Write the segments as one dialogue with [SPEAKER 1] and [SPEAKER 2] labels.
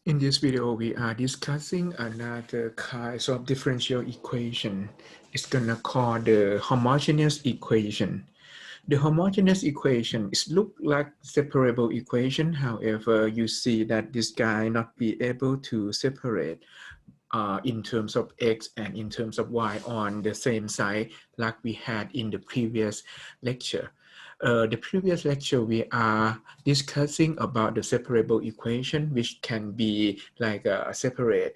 [SPEAKER 1] In this video, we are discussing another kind of differential equation. It's gonna call the homogeneous equation. The homogeneous equation is look like separable equation. However, you see that this guy not be able to separate in terms of x and in terms of y on the same side like we had in the previous lecture. The previous lecture, we are discussing about the separable equation, which can be like separate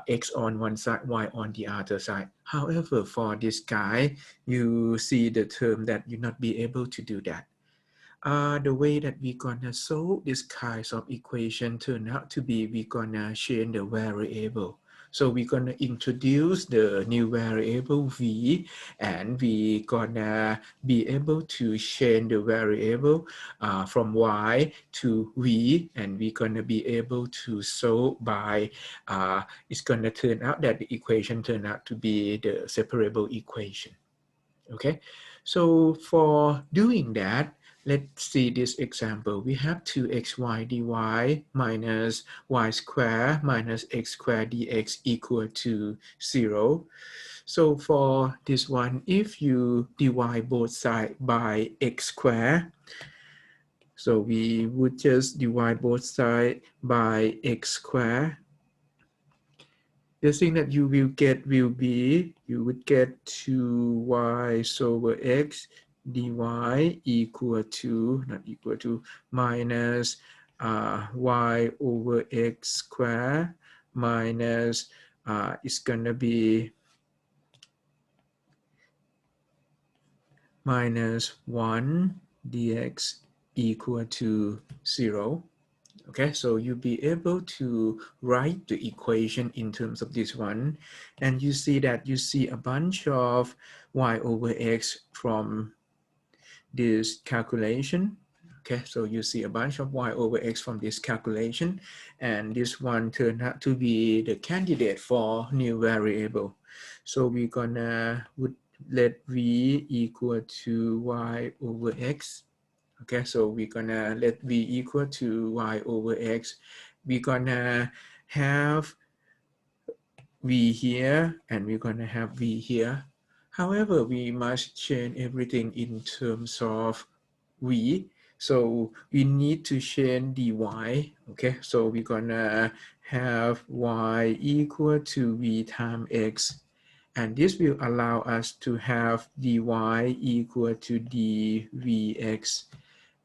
[SPEAKER 1] x on one side, y on the other side. However, for this guy, you see the term that you not be able to do that. The way that we're gonna solve this kinds of equation turn out to be we're gonna change the variable. So we're gonna introduce the new variable v, and we're gonna be able to change the variable from y to v, and we're gonna be able to solve by, it's gonna turn out that the equation turn out to be the separable equation. Okay, so for doing that, let's see this example. We have 2xy dy minus y squared minus x squared dx equal to 0. So for this one, if you divide both sides by x squared, so we would just divide both sides by x squared. The thing that you will get will be, you would get 2y over x dy equal to, not equal to, minus y over x squared minus, it's gonna be minus 1 dx equal to 0. Okay, so you'll be able to write the equation in terms of this one. And you see that you see a bunch of y over x from this calculation. Okay, so you see a bunch of y over x from this calculation. And this one turned out to be the candidate for new variable. So we're gonna would let v equal to y over x. Okay, so we're gonna let v equal to y over x. We're gonna have v here and we're gonna have v here. However, we must change everything in terms of v. So we need to change dy. Okay, so we're gonna have y equal to v times x. And this will allow us to have dy equal to dvx.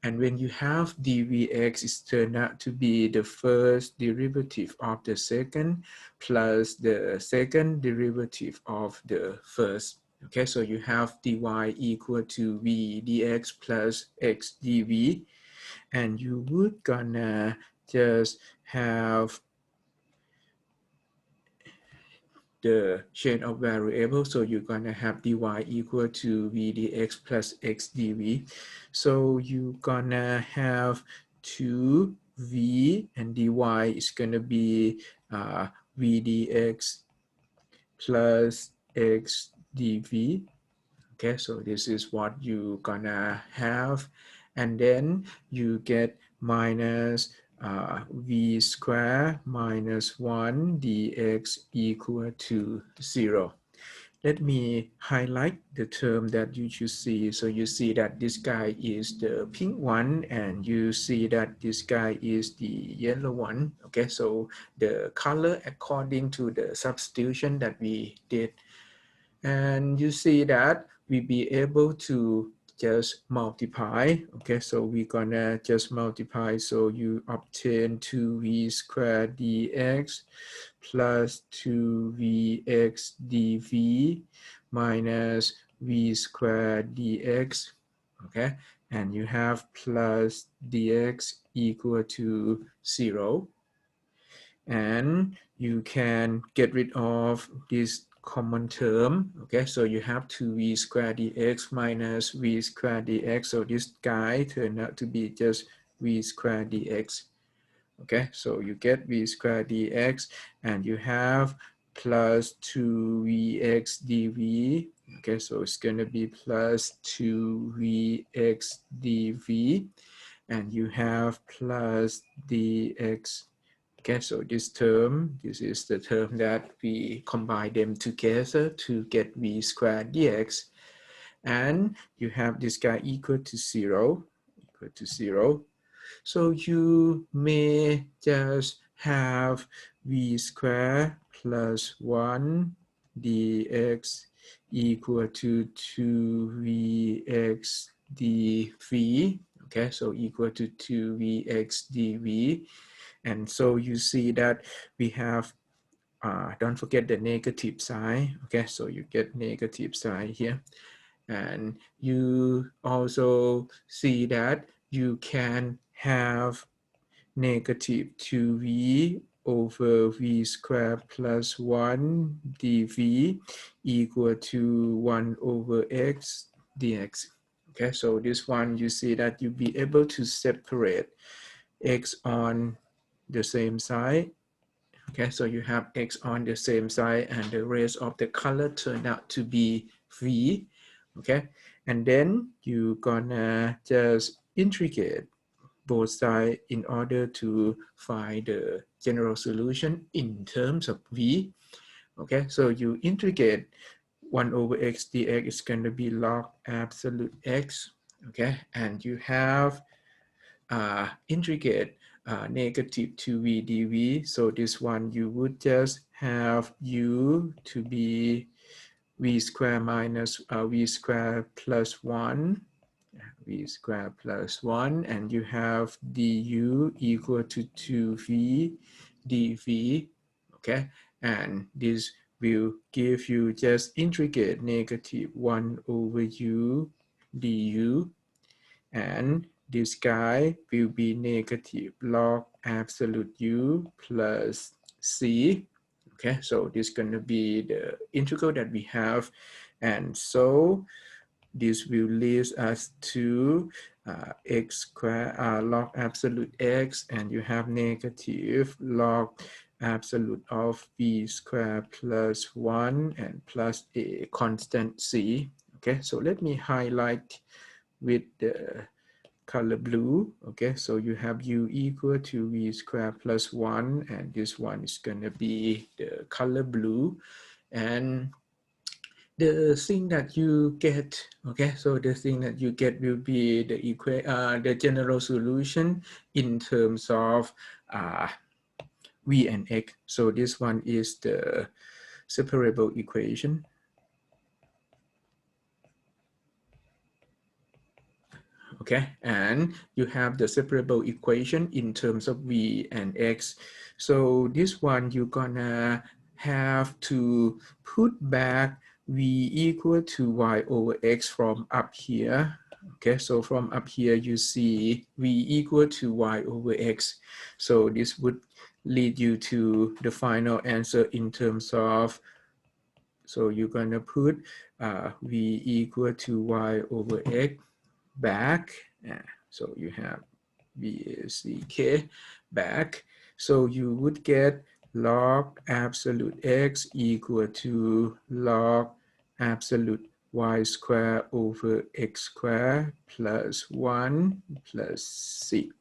[SPEAKER 1] And when you have dvx, it's turned out to be the first derivative of the second plus the second derivative of the first. Okay, so you have dy equal to v dx plus x dv. And you would gonna just have the change of variable. So you're gonna have dy equal to v dx plus x dv. So you're gonna have 2v and dy is gonna be v dx plus x dv. Okay, so this is what you're gonna have. And then you get minus v squared minus 1 dx equal to 0. Let me highlight the term that you should see. So you see that this guy is the pink one, and you see that this guy is the yellow one. Okay, so the color according to the substitution that we did. And you see that we be able to just multiply. Okay, so we're gonna just multiply. So you obtain 2v squared dx plus 2vx dv minus v squared dx. Okay, and you have plus dx equal to 0. And you can get rid of this common term. Okay, so you have 2v squared dx minus v squared dx. So this guy turned out to be just v squared dx. Okay, so you get v squared dx, and you have plus 2vx dv. Okay, so it's going to be plus 2vx dv, and you have plus dx Okay, so this term, this is the term that we combine them together to get v squared dx. And you have this guy equal to 0, So you may just have v squared plus 1 dx equal to 2vx dv. Okay, so equal to 2vx dv. And so you see that we have, don't forget the negative sign. Okay, so you get negative sign here. And you also see that you can have negative 2v over v squared plus 1 dv equal to 1 over x dx. Okay, so this one you see that you'll be able to separate x on the same side. Okay, so you have x on the same side and the rest of the color turned out to be v. Okay, and then you're gonna just integrate both sides in order to find the general solution in terms of v. Okay, so you integrate 1 over x dx is going to be log absolute x. Okay, and you have integrate negative 2v dv. So this one you would just have u to be v squared minus v squared plus 1, v squared plus 1, and you have du equal to 2v dv. Okay, and this will give you just integrate negative 1 over u du, and this guy will be negative log absolute u plus c. Okay, so this is going to be the integral that we have, and so this will lead us to x squared log absolute x, and you have negative log absolute of v squared plus 1 and plus a constant c. Okay, so let me highlight with the color blue. Okay, so you have u equal to v squared plus 1, and this one is going to be the color blue. And the thing that you get, okay, so the thing that you get will be the general solution in terms of v and x. So this one is the separable equation. Okay, and you have the separable equation in terms of v and x. So this one you're gonna have to put back v equal to y over x from up here. Okay, so from up here you see v equal to y over x. So this would lead you to the final answer in terms of, so you're gonna put v equal to y over x back. So you have VACK back. So you would get log absolute x equal to log absolute y squared over x squared plus 1 plus c.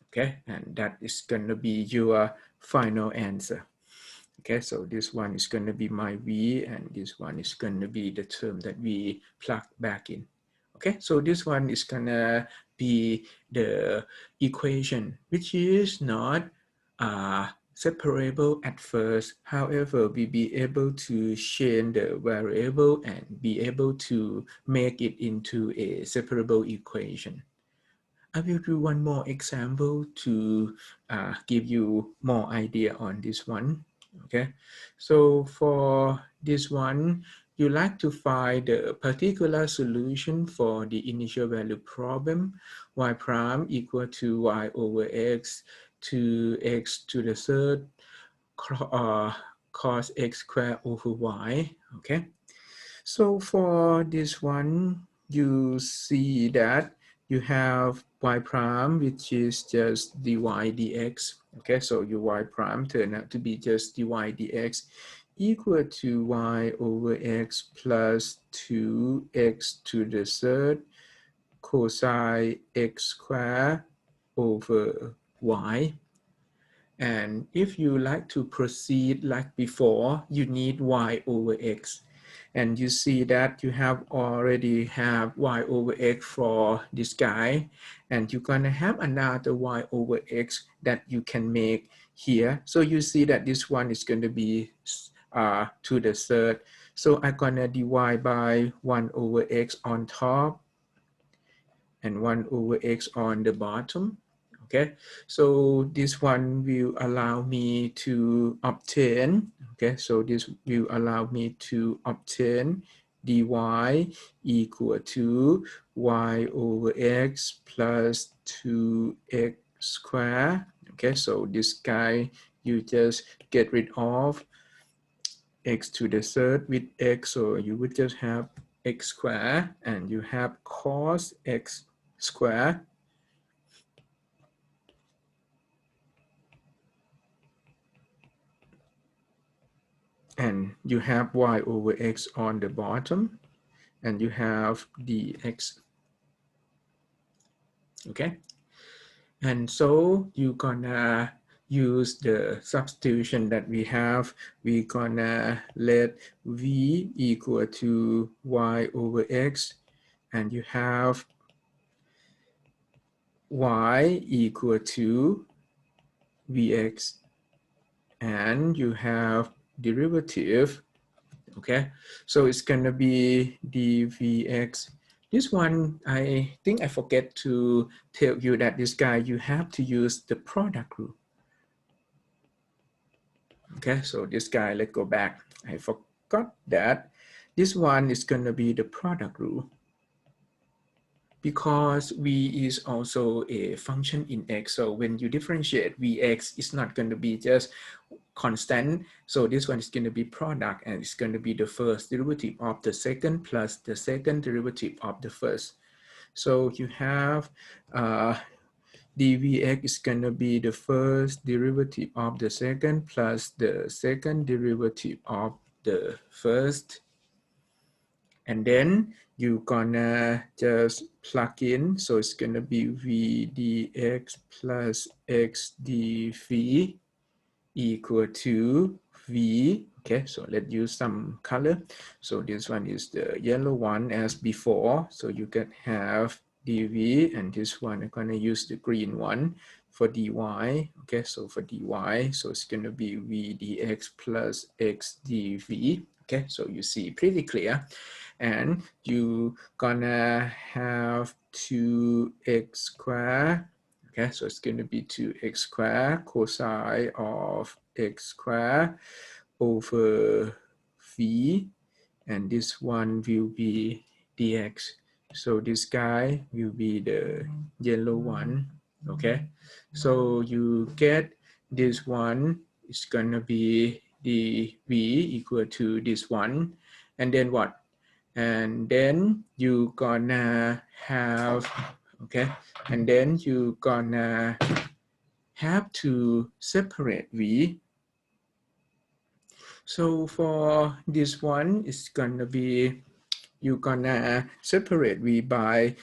[SPEAKER 1] Okay, and that is going to be your final answer. Okay, so this one is going to be my v, and this one is going to be the term that we plug back in. Okay, so this one is gonna be the equation, which is not separable at first. However, we be able to change the variable and be able to make it into a separable equation. I will do one more example to give you more idea on this one. Okay, so for this one, you like to find the particular solution for the initial value problem, y prime equal to y over x to x to the third cos x squared over y. Okay, so for this one, you see that you have y prime, which is just dy dx. Okay, so your y prime turn out to be just dy dx equal to y over x plus 2x to the third cosine x squared over y. And if you like to proceed like before, you need y over x. And you see that you have already have y over x for this guy. And you're gonna have another y over x that you can make here. So you see that this one is going to be to the third. So I'm gonna divide by 1 over x on top and 1 over x on the bottom. Okay, so this one will allow me to obtain, okay, so this will allow me to obtain dy equal to y over x plus 2x squared. Okay, so this guy, you just get rid of x to the third with x, so you would just have x squared, and you have cos x squared, and you have y over x on the bottom, and you have dx. Okay, and so you're gonna use the substitution that we have. We're gonna let v equal to y over x, and you have y equal to vx, and you have derivative. Okay, so it's gonna be dvx. This one, I think I forget to tell you that this guy, you have to use the product rule. Okay, so this guy, let's go back. I forgot that this one is gonna be the product rule, because v is also a function in x. So when you differentiate vx, it's not going to be just constant. So this one is going to be product, and it's going to be the first derivative of the second plus the second derivative of the first. So you have dvx is going to be the first derivative of the second plus the second derivative of the first. And then you're gonna just plug in. So it's gonna be v dx plus x dv equal to v. Okay, so let's use some color. So this one is the yellow one as before. So you can have dv, and this one I'm gonna use the green one for dy. Okay, so for dy, so it's gonna be v dx plus x dv. Okay, so you see pretty clear. And you gonna have 2x squared. Okay, so it's going to be 2x squared cosine of x squared over v, and this one will be dx. So this guy will be the yellow one. Okay, so you get this one is gonna be the v equal to this one, and then what? And then you gonna have, okay, and then you gonna have to separate v. So for this one, it's gonna be, you're gonna separate v by,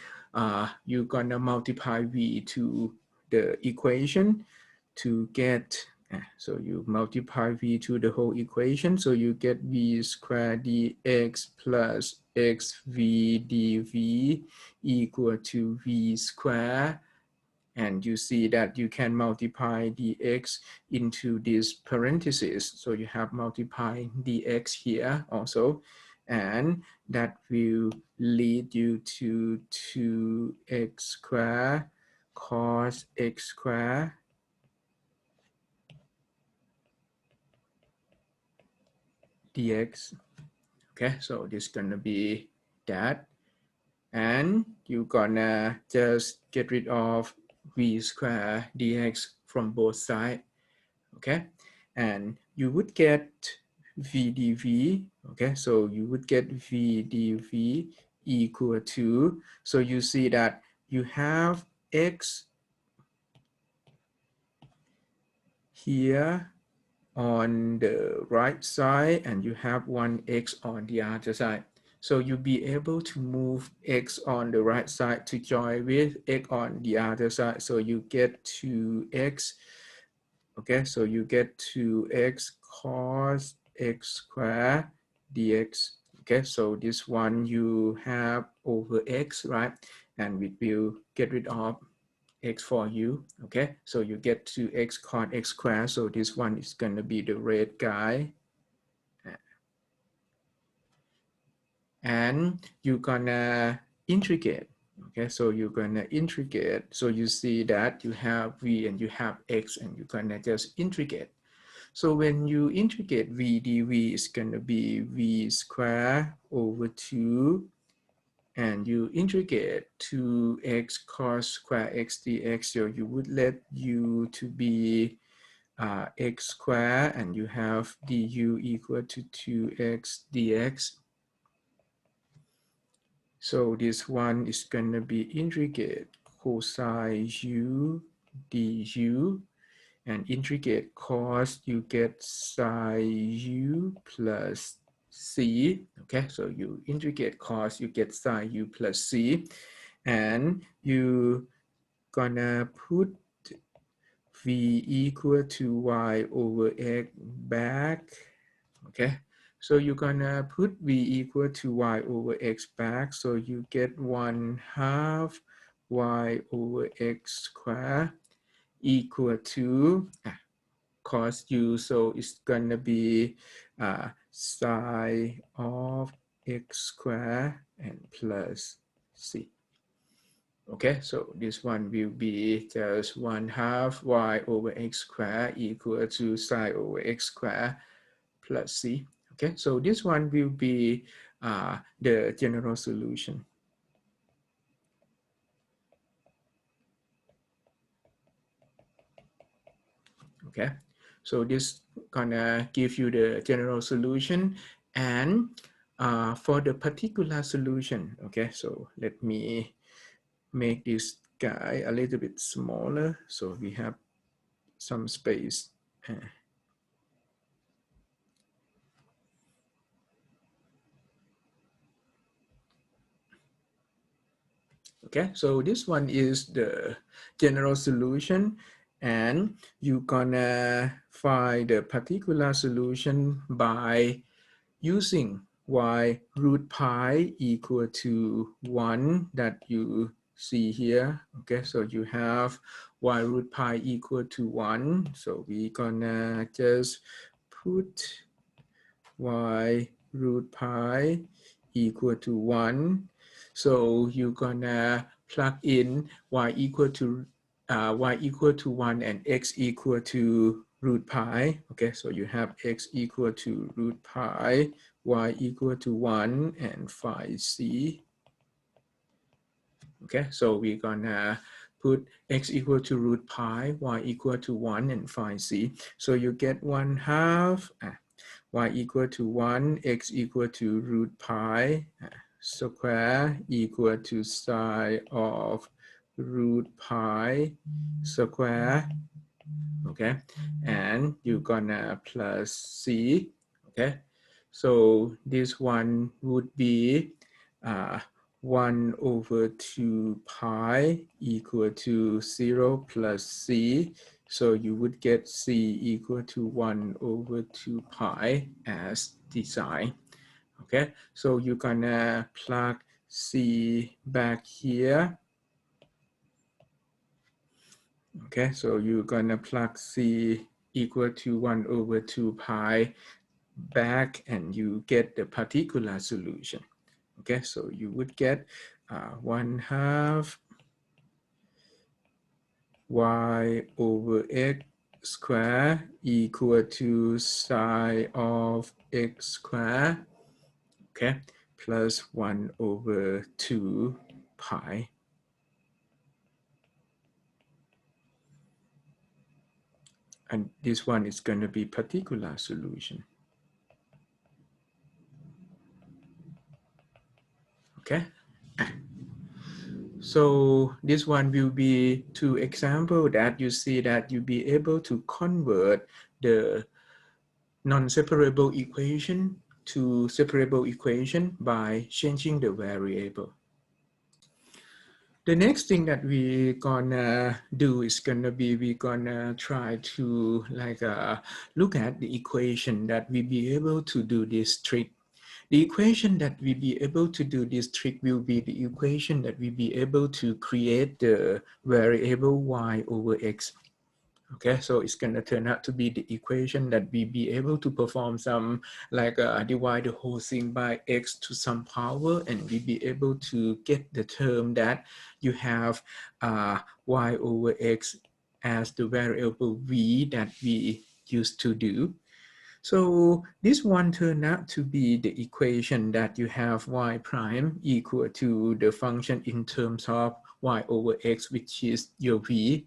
[SPEAKER 1] you're gonna multiply v to the equation to get, so you multiply v to the whole equation, so you get v squared dx plus xv dv equal to v squared. And you see that you can multiply dx into this parenthesis. So you have multiply dx here also. And that will lead you to 2x squared cos x squared dx. Okay, so this is gonna be that. And you're gonna just get rid of v squared dx from both sides. Okay, and you would get v dv. Okay, so you would get v dv equal to, so you see that you have x here on the right side, and you have 1x on the other side. So you'll be able to move x on the right side to join with x on the other side. So you get 2x, Okay, so you get 2x cos x squared dx. Okay, so this one you have over x, right? And we will get rid of x for you. Okay, so you get 2x cos x squared. So this one is going to be the red guy. And you're gonna integrate. Okay, so you're gonna integrate. So you see that you have v and you have x, and you're gonna just integrate. So when you integrate v dv is gonna be v squared over 2, and you integrate 2x cos square x dx, so you would let u to be x squared, and you have du equal to 2x dx. So this one is going to be integrate cosine u du, and integrate cos, you get sine u plus c. Okay, so you integrate cos, you get sine u plus c, and you gonna put v equal to y over x back. Okay, so you're gonna put v equal to y over x back, so you get 1/2 y over x squared equal to cos u, so it's gonna be sine of x squared and plus c. Okay, so this one will be just 1/2 y over x squared equal to sine over x squared plus c. Okay, so this one will be the general solution. Okay, so this gonna give you the general solution, and for the particular solution, okay, so let me make this guy a little bit smaller so we have some space. Okay, so this one is the general solution, and you're gonna find the particular solution by using y root pi equal to 1 that you see here. Okay, so you have y root pi equal to 1. So we're gonna just put y root pi equal to 1. So you're gonna plug in y equal to 1 and x equal to root pi. Okay, so you have x equal to root pi, y equal to 1, and phi c. Okay, so we're gonna put x equal to root pi, y equal to 1, and phi c. So you get 1/2 y equal to 1, x equal to root pi square equal to sine of root pi square. Okay, and you're gonna plus c. Okay, so this one would be 1 over 2 pi equal to 0 plus c. So you would get c equal to 1 over 2 pi as design. Okay, so you're gonna plug c back here. Okay, so you're gonna plug c equal to 1 over 2 pi back, and you get the particular solution. Okay, so you would get 1/2 y over x squared equal to sine of x squared, okay, plus 1 over 2 pi. And this one is going to be particular solution. Okay. So this one will be two examples that you see that you'll be able to convert the non-separable equation to separable equation by changing the variable. The next thing that we gonna do is gonna be we gonna try to like look at the equation that we be able to do this trick. The equation that we be able to do this trick will be the equation that we be able to create the variable y over x. Okay, so it's going to turn out to be the equation that we be able to perform some like divide the whole thing by x to some power, and we be able to get the term that you have y over x as the variable v that we used to do. So this one turned out to be the equation that you have y prime equal to the function in terms of y over x, which is your v.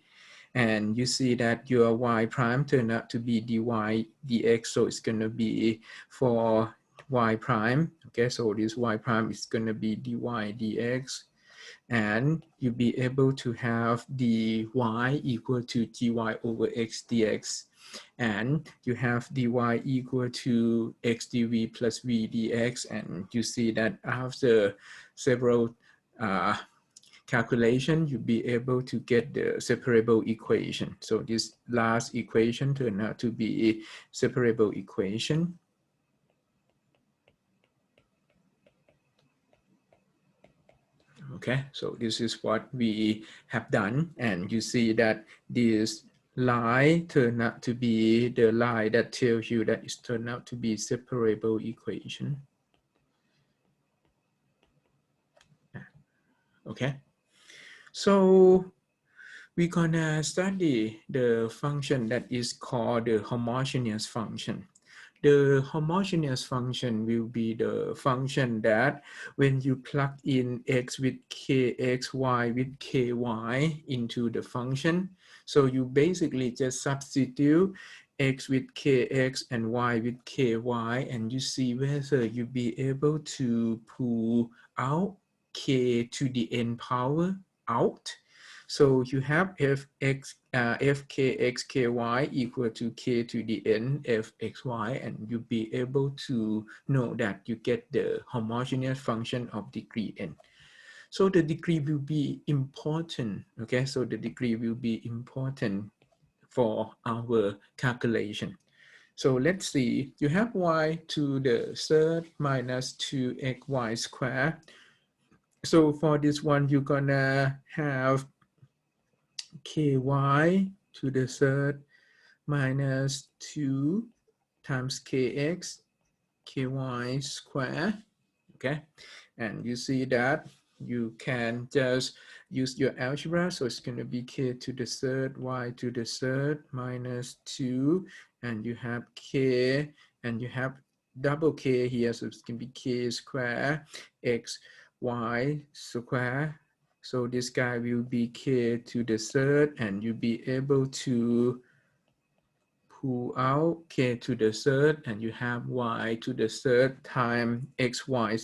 [SPEAKER 1] And you see that your y prime turned out to be dy dx. So it's going to be for y prime. Okay, so this y prime is going to be dy dx. And you'll be able to have dy equal to gy over x dx. And you have dy equal to x dv plus v dx. And you see that after several calculation, you'll be able to get the separable equation. So this last equation turned out to be a separable equation. Okay, so this is what we have done. And you see that this line turned out to be the line that tells you that it's turned out to be separable equation. Okay, so we're gonna study the function that is called the homogeneous function. The homogeneous function will be the function that when you plug in x with kx, y with ky into the function, so you basically just substitute x with kx and y with ky, and you see whether you be able to pull out k to the n power out. So you have fkxky equal to k to the n fxy, and you'll be able to know that you get the homogeneous function of degree n. So the degree will be important, okay? So the degree will be important for our calculation. So let's see, you have y to the third minus 2xy squared. So for this one, you're gonna have ky to the third minus 2 times kx ky square. Okay, and you see that you can just use your algebra. So it's going to be k to the third y to the third minus 2, and you have k, and you have double k here, so it's going to be k square x y square. So this guy will be k to the third, and you'll be able to pull out k to the third, and you have y to the third times xy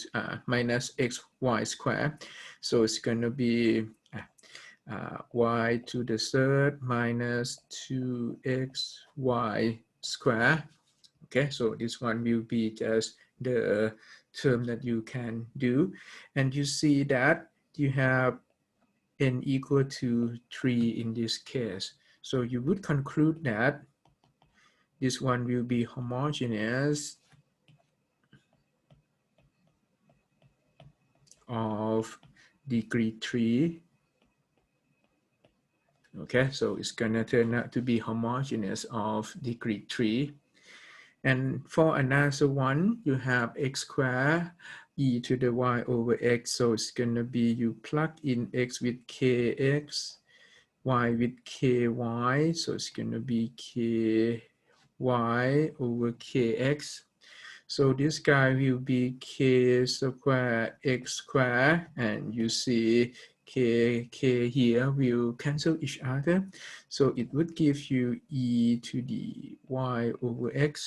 [SPEAKER 1] minus xy square. So it's going to be y to the third minus 2xy square. Okay, so this one will be just the term that you can do. And you see that you have n equal to 3 in this case. So you would conclude that this one will be homogeneous of degree 3. Okay, so it's gonna turn out to be homogeneous of degree 3. And for another one, you have x squared e to the y over x. So it's gonna be you plug in x with kx, y with ky. So it's gonna be ky over kx. So this guy will be k square x square, and you see k here will cancel each other. So it would give you e to the y over x,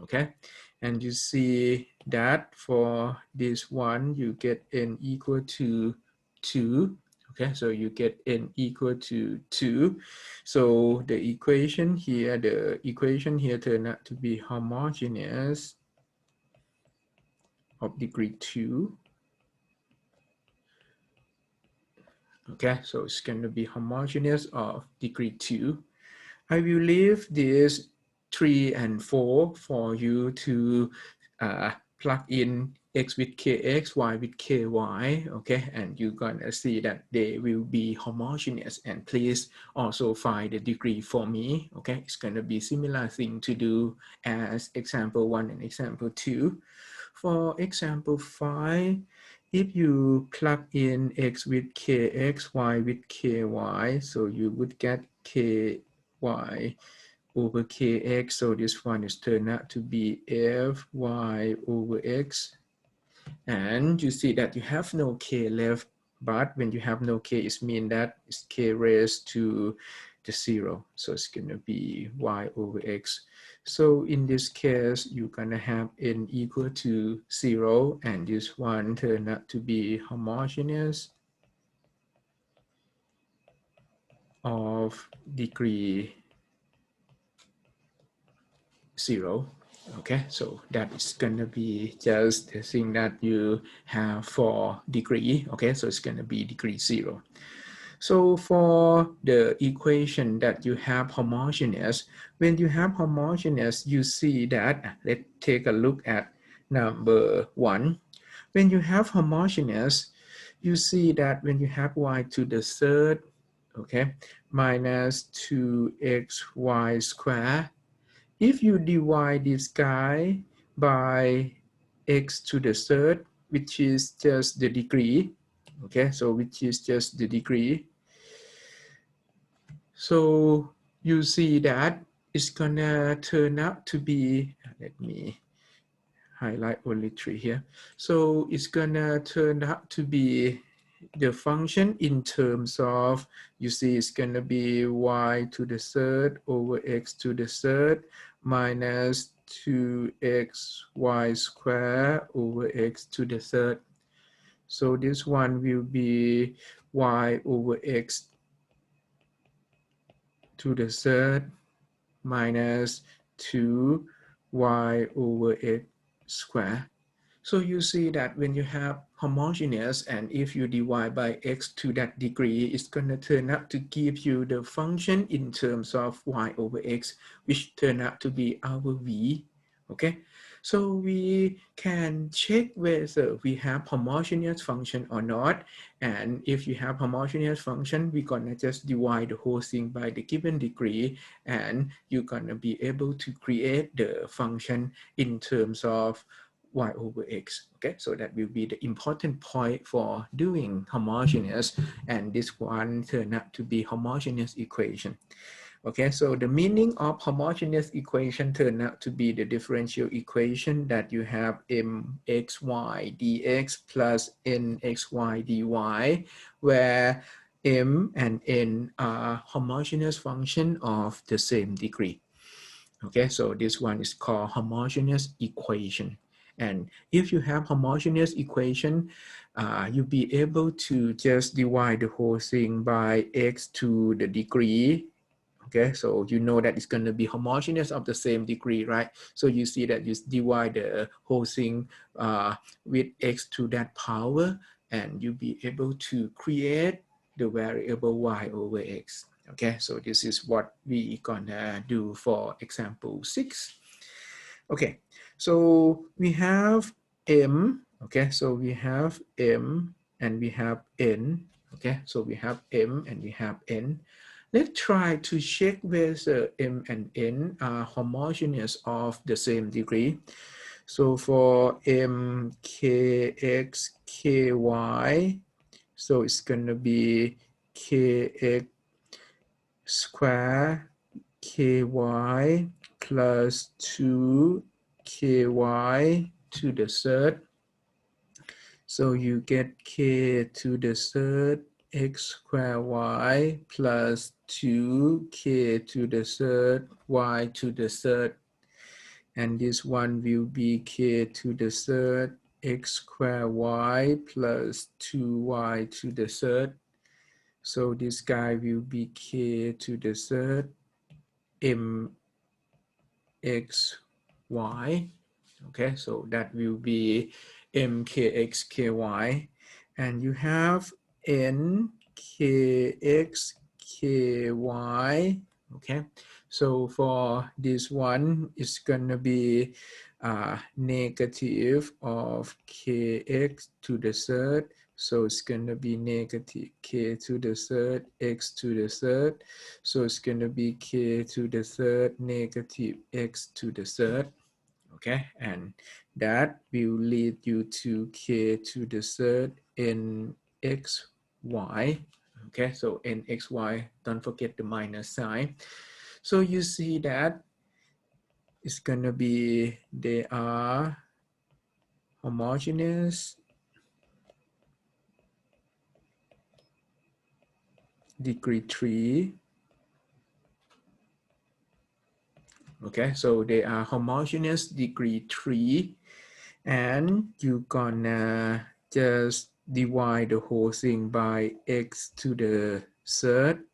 [SPEAKER 1] okay? And you see that for this one, you get n equal to 2. Okay, so you get n equal to 2. So the equation here turned out to be homogeneous of degree 2 Okay, so it's going to be homogeneous of degree 2. I will leave this 3 and 4 for you to plug in x with kx, y with ky, okay? And you're gonna see that they will be homogeneous. And please also find the degree for me, okay? It's gonna be similar thing to do as example 1 and example 2. For example 5, if you plug in x with kx, y with ky, so you would get ky over kx. So this one is turned out to be fy over x. And you see that you have no k left, but when you have no k, it means that it's k raised to the 0. So it's going to be y over x. So in this case, you're going to have n equal to 0, and this one turned out to be homogeneous of degree 0. Okay, so that is going to be just the thing that you have for degree. Okay, so it's going to be degree 0. So for the equation that you have homogeneous, when you have homogeneous, you see that, let's take a look at number 1. When you have homogeneous, you see that when you have y to the third, okay, minus 2xy squared, if you divide this guy by x to the third, which is just the degree, okay, so which is just the degree, so you see that it's gonna turn out to be, let me highlight only 3 here. So it's gonna turn out to be the function in terms of, you see it's gonna be y to the third over x to the third minus 2xy squared over x to the third. So this one will be y over x to the third minus 2y over x squared. So you see that when you have homogeneous, and if you divide by x to that degree, it's going to turn out to give you the function in terms of y over x, which turn out to be our v. Okay, so we can check whether we have homogeneous function or not. And if you have homogeneous function, we're going to just divide the whole thing by the given degree, and you're going to be able to create the function in terms of y over x. Okay, so that will be the important point for doing homogeneous, and this one turned out to be homogeneous equation. Okay, so the meaning of homogeneous equation turned out to be the differential equation that you have mxy dx plus nxy dy, where m and n are homogeneous function of the same degree. Okay, so this one is called homogeneous equation. And if you have homogeneous equation, you'll be able to just divide the whole thing by x to the degree. Okay, so you know that it's going to be homogeneous of the same degree, right? So you see that you divide the whole thing with x to that power, and you'll be able to create the variable y over x. Okay, so this is what we gonna do for example 6. Okay, so we have m. Okay, so we have m and we have n. Okay, so we have m and we have n. Let's try to check whether m and n are homogeneous of the same degree. So for m, kx, ky, so it's going to be kx square ky plus 2ky to the third. So you get k to the third x squared y plus 2k to the third y to the third. And this one will be k to the third x squared y plus 2y to the third. So this guy will be k to the third mxy. Okay, so that will be mkx ky. And you have n kx, ky. Okay, so for this one, it's gonna be negative of kx to the third. So it's gonna be negative k to the third, x to the third. So it's gonna be k to the third negative x to the third. Okay, and that will lead you to k to the third n x y. Okay, so n x y, don't forget the minus sign. So you see that it's gonna be, they are homogeneous degree 3. Okay, so they are homogeneous degree 3, and you're gonna just divide the whole thing by x to the third.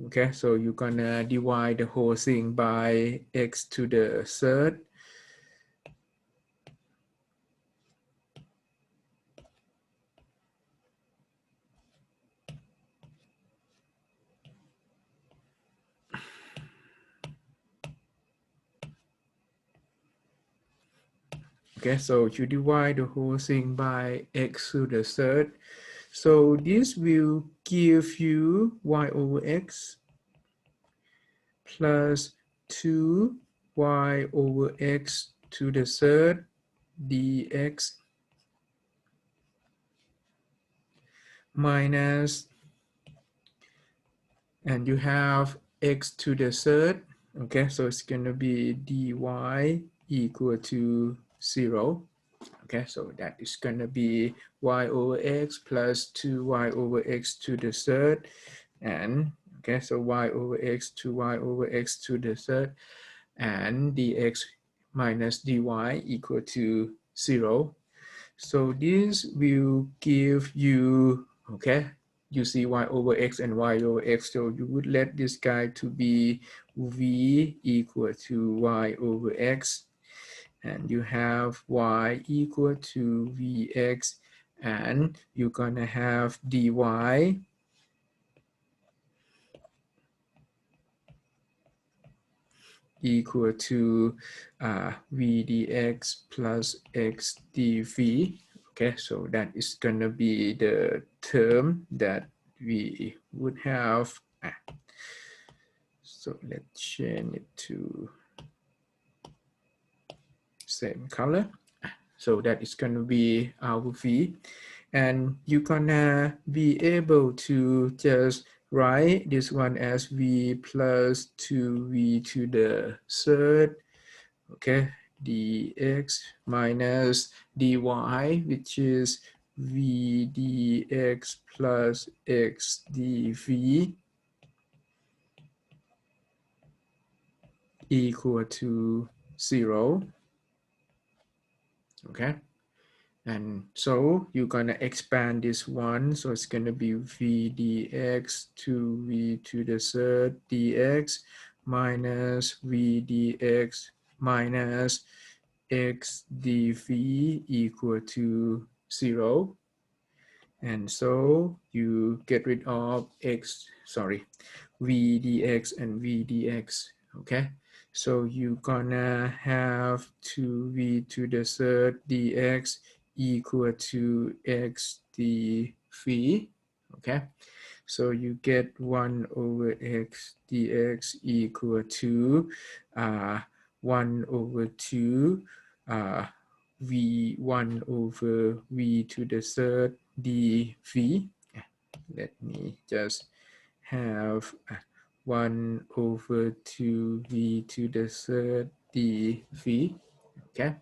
[SPEAKER 1] Okay, so you're gonna divide the whole thing by x to the third. Okay, so you divide the whole thing by x to the third. So this will give you y over x plus 2y over x to the third dx minus, and you have x to the third. Okay, so it's going to be dy equal to 0. Okay, so that is going to be y over x plus 2y over x to the third. And okay, so y over x to y over x to the third, and dx minus dy equal to 0. So this will give you, okay, you see y over x and y over x, so you would let this guy to be v equal to y over x, and you have y equal to vx, and you're gonna have dy equal to v dx plus x dv. Okay, so that is gonna be the term that we would have. So let's change it to same color. So that is gonna be our v, and you're gonna be able to just write this one as v plus 2v to the third, okay, dx minus dy, which is v dx plus x dv equal to 0. Okay, and so you're gonna expand this one, so it's gonna be v dx to v to the third dx minus v dx minus x dv equal to 0. And so you get rid of v dx and v dx. Okay, so you're gonna have 2v to the third dx equal to x dv. Okay, so you get 1 over x dx equal to 1 over 2 v1 over v to the third dv. Let me just have 1 over 2v to the third dv. Okay,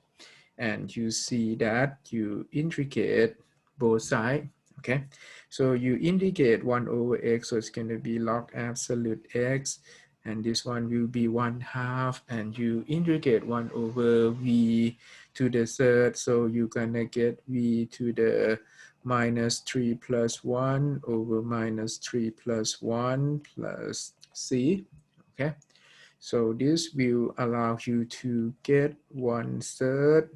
[SPEAKER 1] and you see that you integrate both sides. Okay, so you integrate 1 over x, so it's going to be log absolute x, and this one will be 1/2, and you integrate 1 over v to the third, so you're gonna get v to the minus 3 plus 1 over minus 3 plus 1 plus c. Okay, so this will allow you to get 1/3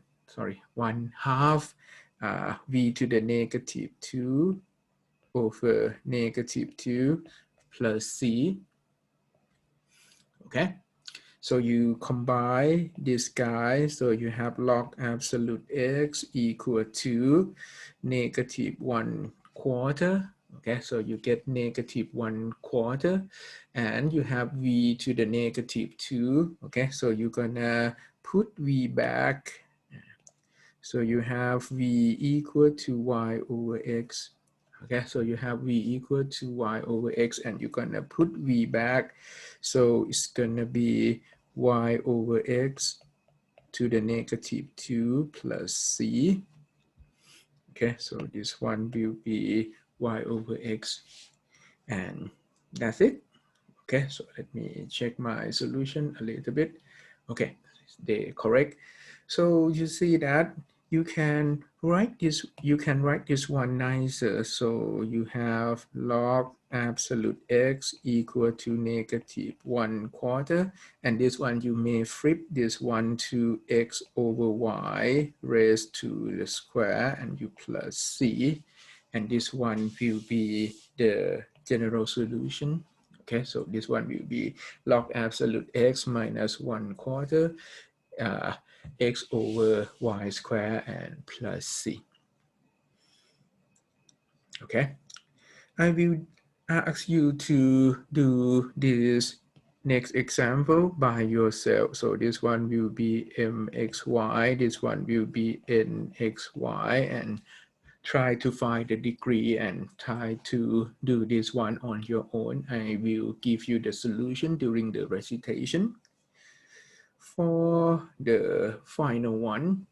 [SPEAKER 1] v to the negative 2 over negative 2 plus c. Okay, so you combine this guy, so you have log absolute x equal to negative 1/4. Okay, so you get negative 1/4, and you have v to the negative 2. Okay, so you're gonna put v back. So you have v equal to y over x. Okay, so you have v equal to y over x, and you're gonna put v back. So it's gonna be y over x to the negative 2 plus c. Okay, so this one will be y over x, and that's it. Okay, so let me check my solution a little bit. Okay, they're correct. So you see that you can write this one nicer. So you have log absolute x equal to negative 1/4, and this one you may flip this one to x over y raised to the square, and you plus c, and this one will be the general solution. Okay, so this one will be log absolute x minus 1/4 x over y squared and plus c. Okay, I will ask you to do this next example by yourself. So this one will be mxy, this one will be nxy, and try to find the degree and try to do this one on your own. I will give you the solution during the recitation. For the final one,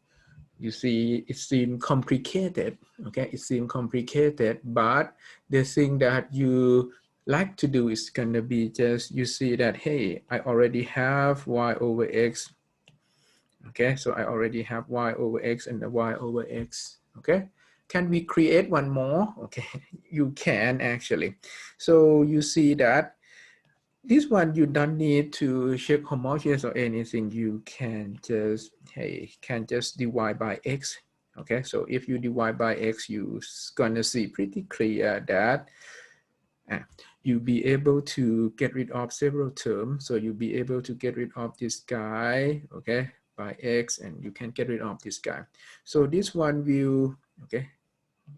[SPEAKER 1] you see it seems complicated. Okay, it seems complicated, but the thing that you like to do is gonna be just, you see that, hey, I already have y over x. Okay, so I already have y over x and the y over x. Okay, can we create one more? Okay, you can actually. So you see that this one you don't need to check homogeneous or anything. You can just, hey, can just divide by x. Okay, so if you divide by x, you're gonna see pretty clear that you'll be able to get rid of several terms. So you'll be able to get rid of this guy, okay, by x, and you can get rid of this guy. So this one will, okay,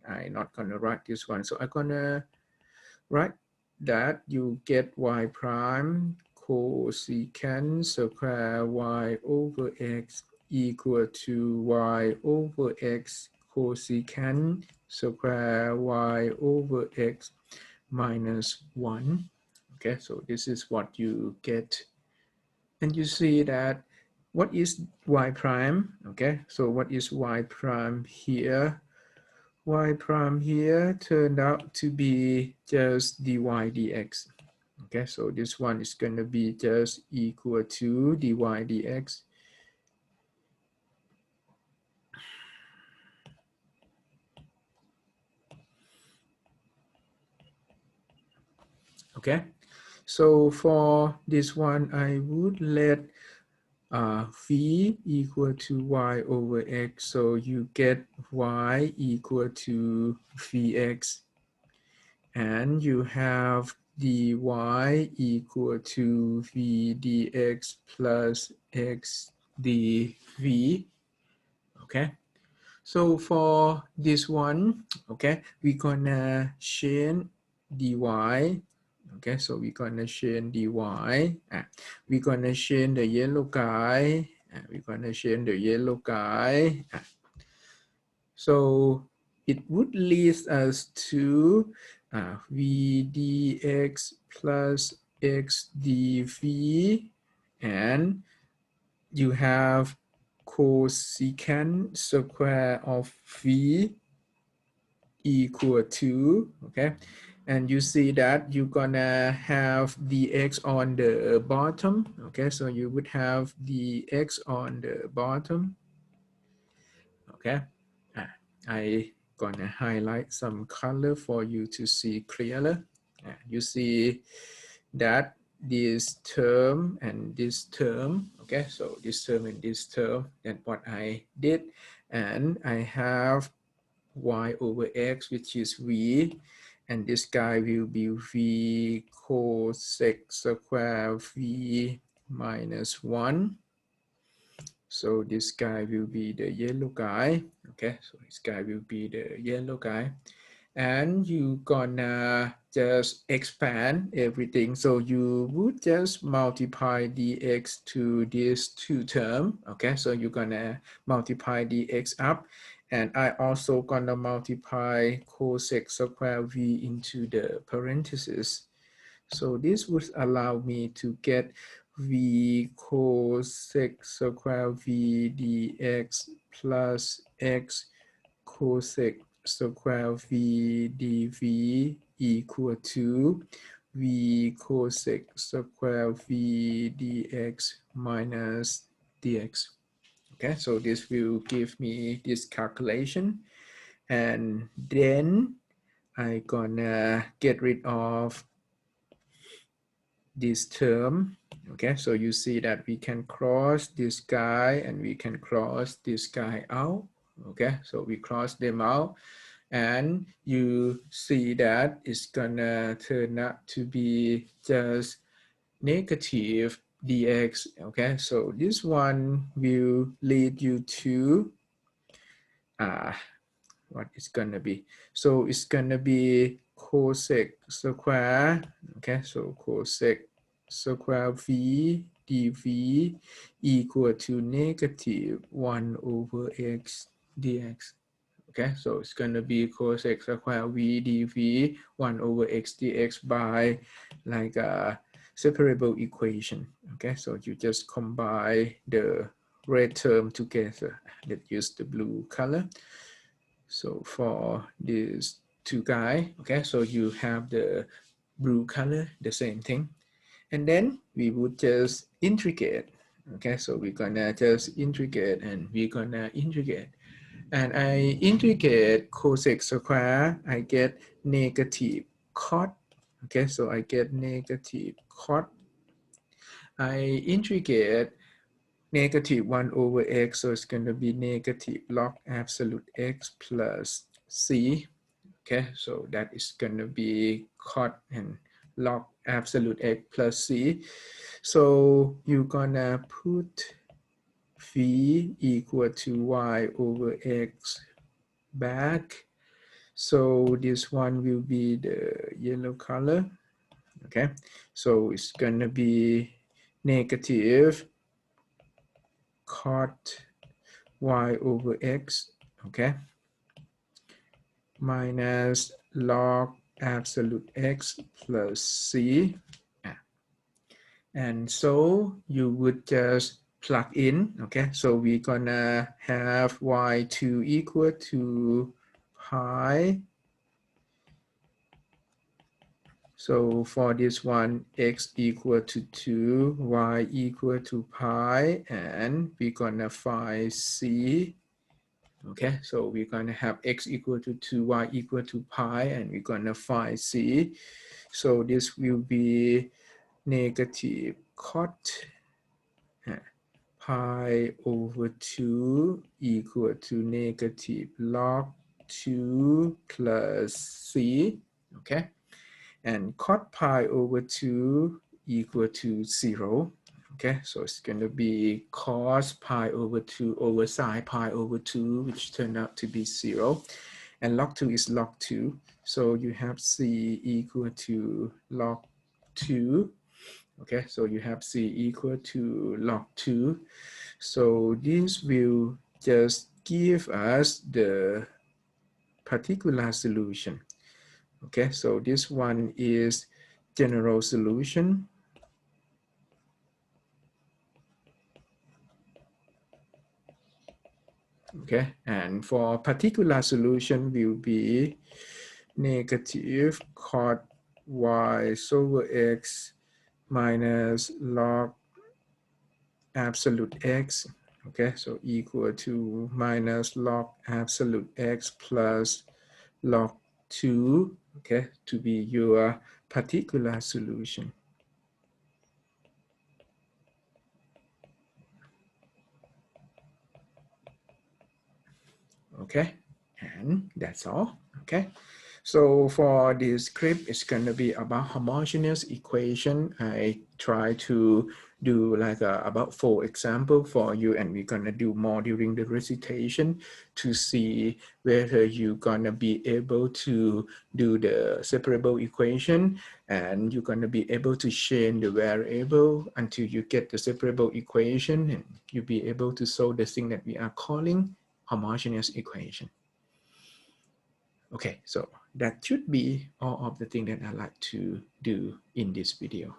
[SPEAKER 1] I'm not gonna write this one. So I'm gonna write that you get y prime cosecant square y over x equal to y over x cosecant square y over x minus 1. Okay, so this is what you get. And you see that what is y prime? Okay, so what is y prime here? Y prime here turned out to be just dy dx. Okay, so this one is going to be just equal to dy dx. Okay, so for this one, I would let v equal to y over x. So you get y equal to vx, and you have dy equal to v dx plus x dv. Okay, so for this one, okay, we're gonna change dy. Okay, so we're gonna change dy. We're gonna change the yellow guy. We're gonna change the yellow guy. So it would lead us to v dx plus x dv, and you have cosecant square of v equal to, okay, and you see that you're gonna have dx on the bottom. Okay, so you would have dx on the bottom. Okay, I gonna highlight some color for you to see clearer. You see that this term and this term, okay, so this term and this term, that's what I did, and I have y over x, which is v, and this guy will be v cosec square v minus 1. So this guy will be the yellow guy. Okay, so this guy will be the yellow guy. And you gonna just expand everything. So you would just multiply dx to these two terms. Okay, so you're gonna multiply dx up. And I also gonna multiply cosec square v into the parentheses. So this would allow me to get v cosec square v dx plus x cosec square v dv equal to v cosec square v dx minus dx. Okay, so this will give me this calculation, and then I gonna get rid of this term. Okay, so you see that we can cross this guy and we can cross this guy out. Okay, so we cross them out, and you see that it's gonna turn out to be just negative dx. Okay, so this one will lead you to what it's gonna be. So it's gonna be cosec square. Okay, so cosec square v dv equal to negative 1 over x dx. Okay, so it's gonna be cosec square v dv 1 over x dx by like a separable equation. Okay, so you just combine the red term together. Let's use the blue color. So for these two guys, okay, so you have the blue color, the same thing. And then we would just integrate. Okay, so we're gonna just integrate and we're gonna integrate. And I integrate cosec square, I get negative cot. Okay, so I get negative cot. I integrate negative 1 over x, so it's going to be negative log absolute x plus c. Okay, so that is going to be cot and log absolute x plus c. So you're gonna put v equal to y over x back. So this one will be the yellow color. Okay, so it's gonna be negative cot y over x, okay, minus log absolute x plus c. And so you would just plug in, okay, so we're gonna have y2 equal to pi. So for this one, x equal to 2, y equal to pi, and we're gonna find c. Okay, so we're gonna have x equal to 2, y equal to pi, and we're gonna find c. So this will be negative cot pi over 2 equal to negative log 2 plus c. Okay, and cot pi over 2 equal to 0. Okay, so it's going to be cos pi over 2 over sine pi over 2, which turned out to be 0. And log 2 is log 2. So you have c equal to log 2. Okay, so you have c equal to log 2. So this will just give us the particular solution. Okay, so this one is general solution. Okay, and for particular solution will be negative cot y over x minus log absolute x. Okay, so equal to minus log absolute x plus log 2, okay, to be your particular solution. Okay, and that's all. Okay, So for this script, it's going to be about homogeneous equation. I try to do like about 4 examples for you, and we're going to do more during the recitation to see whether you're going to be able to do the separable equation, and you're going to be able to change the variable until you get the separable equation, and you'll be able to solve the thing that we are calling homogeneous equation. Okay, so that should be all of the things that I like to do in this video.